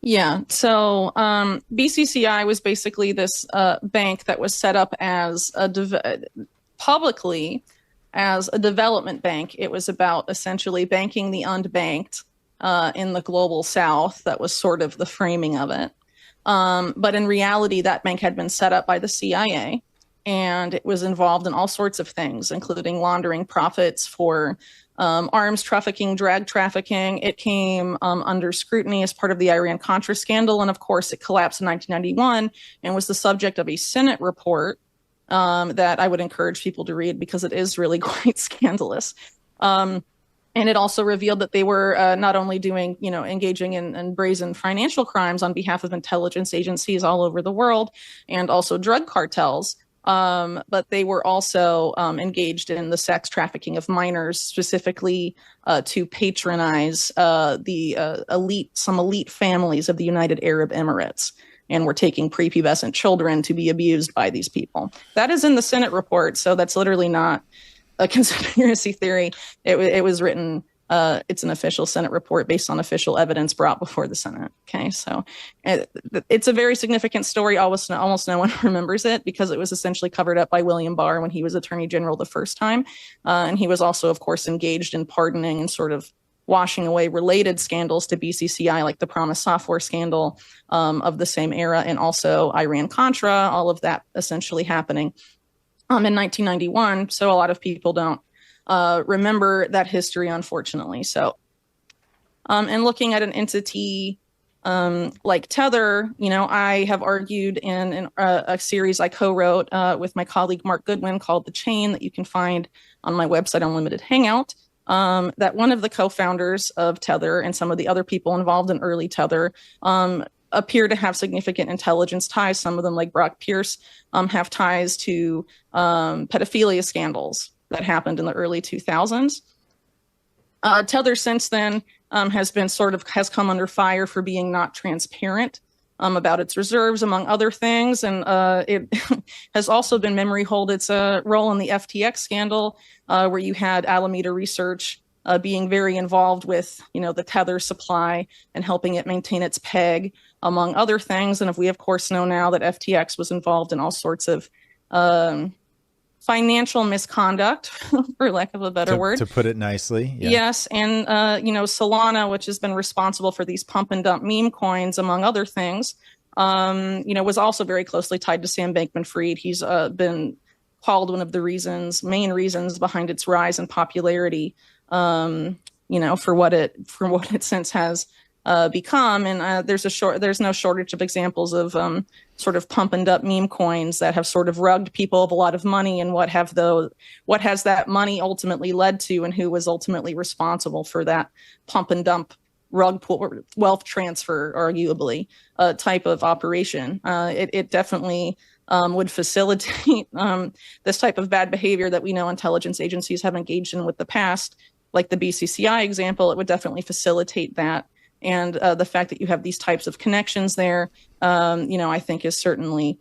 Yeah. So BCCI was basically this bank that was set up as publicly as a development bank. It was about essentially banking the unbanked in the global south. That was sort of the framing of it. But in reality, that bank had been set up by the CIA, and it was involved in all sorts of things, including laundering profits for arms trafficking, drug trafficking. It came under scrutiny as part of the Iran-Contra scandal. And of course, it collapsed in 1991 and was the subject of a Senate report that I would encourage people to read because it is really quite scandalous. And it also revealed that they were not only doing, engaging in brazen financial crimes on behalf of intelligence agencies all over the world and also drug cartels, but they were also engaged in the sex trafficking of minors, specifically to patronize some elite families of the United Arab Emirates, and were taking prepubescent children to be abused by these people. That is in the Senate report, so that's literally not a conspiracy theory. It was written. It's an official Senate report based on official evidence brought before the Senate. Okay, so it's a very significant story. Almost no one remembers it because it was essentially covered up by William Barr when he was Attorney General the first time. And he was also, of course, engaged in pardoning and sort of washing away related scandals to BCCI, like the Promise Software scandal of the same era, and also Iran-Contra, all of that essentially happening in 1991. So a lot of people don't remember that history, unfortunately. So, and looking at an entity like Tether, I have argued in a series I co-wrote with my colleague Mark Goodwin called The Chain that you can find on my website, Unlimited Hangout, that one of the co-founders of Tether and some of the other people involved in early Tether appear to have significant intelligence ties. Some of them, like Brock Pierce, have ties to pedophilia scandals that happened in the early 2000s. Tether since then has come under fire for being not transparent about its reserves, among other things. And it has also been memory hold its role in the FTX scandal, where you had Alameda Research being very involved with, the Tether supply and helping it maintain its peg, among other things. And if we, of course, know now that FTX was involved in all sorts of financial misconduct, for lack of a better word. To put it nicely. Yeah. Yes. And, Solana, which has been responsible for these pump and dump meme coins, among other things, was also very closely tied to Sam Bankman-Fried. He's been called one of the main reasons behind its rise in popularity, for what it since has become. And there's no shortage of examples of sort of pump and dump meme coins that have sort of rugged people of a lot of money, and what has that money ultimately led to, and who was ultimately responsible for that pump and dump rug pull, wealth transfer, arguably, type of operation. It definitely would facilitate this type of bad behavior that we know intelligence agencies have engaged in with the past, like the BCCI example. It would definitely facilitate that. And the fact that you have these types of connections there, I think is certainly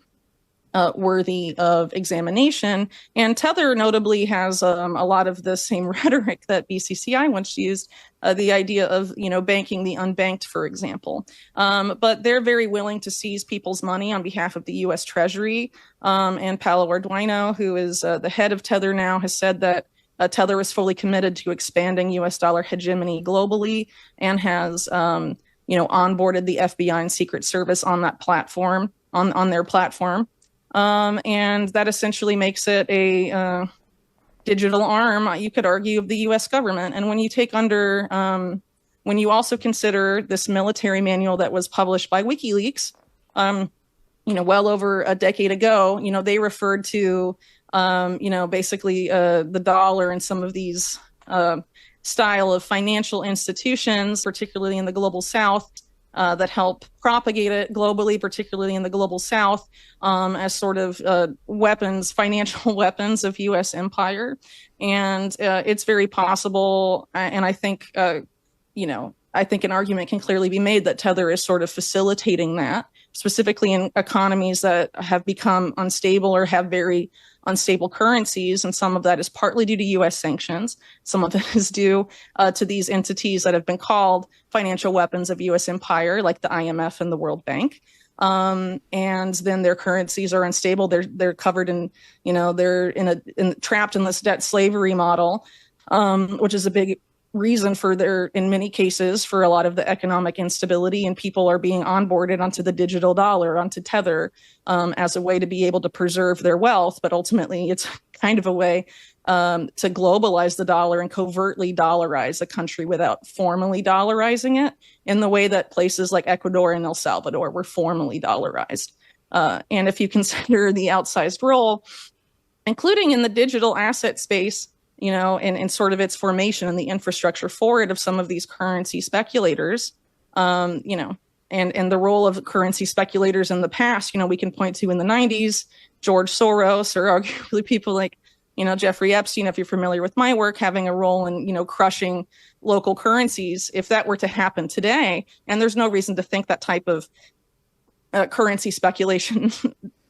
worthy of examination. And Tether notably has a lot of the same rhetoric that BCCI once used, the idea of, banking the unbanked, for example. But they're very willing to seize people's money on behalf of the U.S. Treasury. And Paolo Arduino, who is the head of Tether now, has said that Tether is fully committed to expanding U.S. dollar hegemony globally, and has, onboarded the FBI and Secret Service on that platform, on their platform. And that essentially makes it a digital arm, you could argue, of the U.S. government. And when you also consider this military manual that was published by WikiLeaks, well over a decade ago, they referred to basically the dollar and some of these style of financial institutions, particularly in the global south, that help propagate it globally, particularly in the global south, as sort of financial weapons of U.S. empire. And it's very possible, and I think, I think an argument can clearly be made that Tether is sort of facilitating that. specifically in economies that have become unstable or have very unstable currencies. And some of that is partly due to U.S. sanctions. Some of it is due to these entities that have been called financial weapons of U.S. empire, like the IMF and the World Bank. And then their currencies are unstable. They're covered in, they're trapped in this debt slavery model, which is a big reason for in many cases, for a lot of the economic instability, and people are being onboarded onto the digital dollar, onto Tether, as a way to be able to preserve their wealth. But ultimately, it's kind of a way to globalize the dollar and covertly dollarize a country without formally dollarizing it, in the way that places like Ecuador and El Salvador were formally dollarized. And if you consider the outsized role, including in the digital asset space, in sort of its formation and the infrastructure for it, of some of these currency speculators, and the role of currency speculators in the past, we can point to in the 90s, George Soros, or arguably people like, Jeffrey Epstein, if you're familiar with my work, having a role in, crushing local currencies. If that were to happen today, and there's no reason to think that type of currency speculation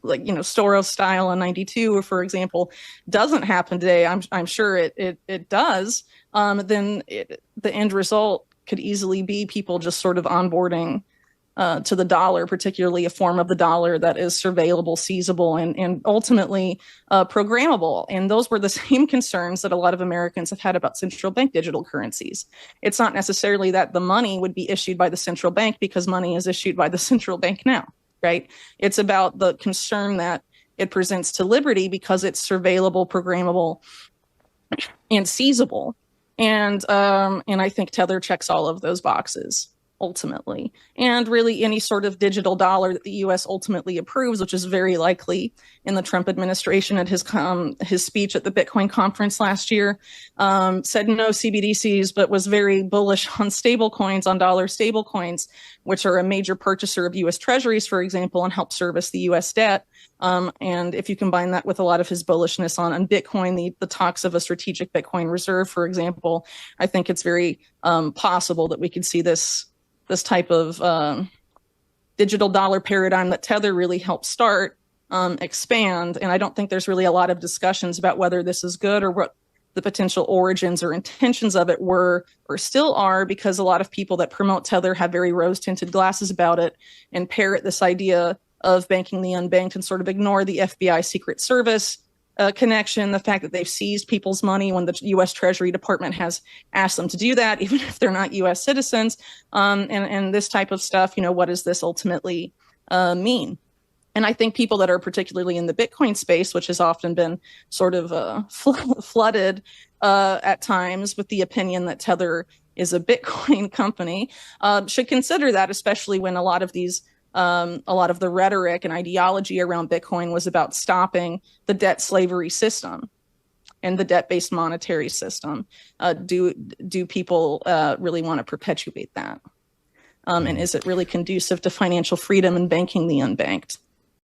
like, Soros style in 92, for example, doesn't happen today, I'm sure it does, then the end result could easily be people just sort of onboarding to the dollar, particularly a form of the dollar that is surveillable, seizable, and ultimately programmable. And those were the same concerns that a lot of Americans have had about central bank digital currencies. It's not necessarily that the money would be issued by the central bank, because money is issued by the central bank now. Right? It's about the concern that it presents to liberty, because it's surveillable, programmable, and seizable. And I think Tether checks all of those boxes ultimately. And really, any sort of digital dollar that the U.S. ultimately approves, which is very likely in the Trump administration, at his speech at the Bitcoin conference last year, said no CBDCs, but was very bullish on stablecoins, on dollar stablecoins, which are a major purchaser of U.S. treasuries, for example, and help service the U.S. debt. And if you combine that with a lot of his bullishness on Bitcoin, the talks of a strategic Bitcoin reserve, for example, I think it's very possible that we could see this type of digital dollar paradigm that Tether really helped start expand. And I don't think there's really a lot of discussions about whether this is good or what the potential origins or intentions of it were or still are, because a lot of people that promote Tether have very rose-tinted glasses about it and parrot this idea of banking the unbanked and sort of ignore the FBI Secret Service connection, the fact that they've seized people's money when the U.S. Treasury Department has asked them to do that, even if they're not U.S. citizens, and this type of stuff. What does this ultimately mean? And I think people that are particularly in the Bitcoin space, which has often been sort of flooded at times with the opinion that Tether is a Bitcoin company, should consider that, especially when a lot of the rhetoric and ideology around Bitcoin was about stopping the debt slavery system and the debt-based monetary system. Do people really want to perpetuate that? And is it really conducive to financial freedom and banking the unbanked?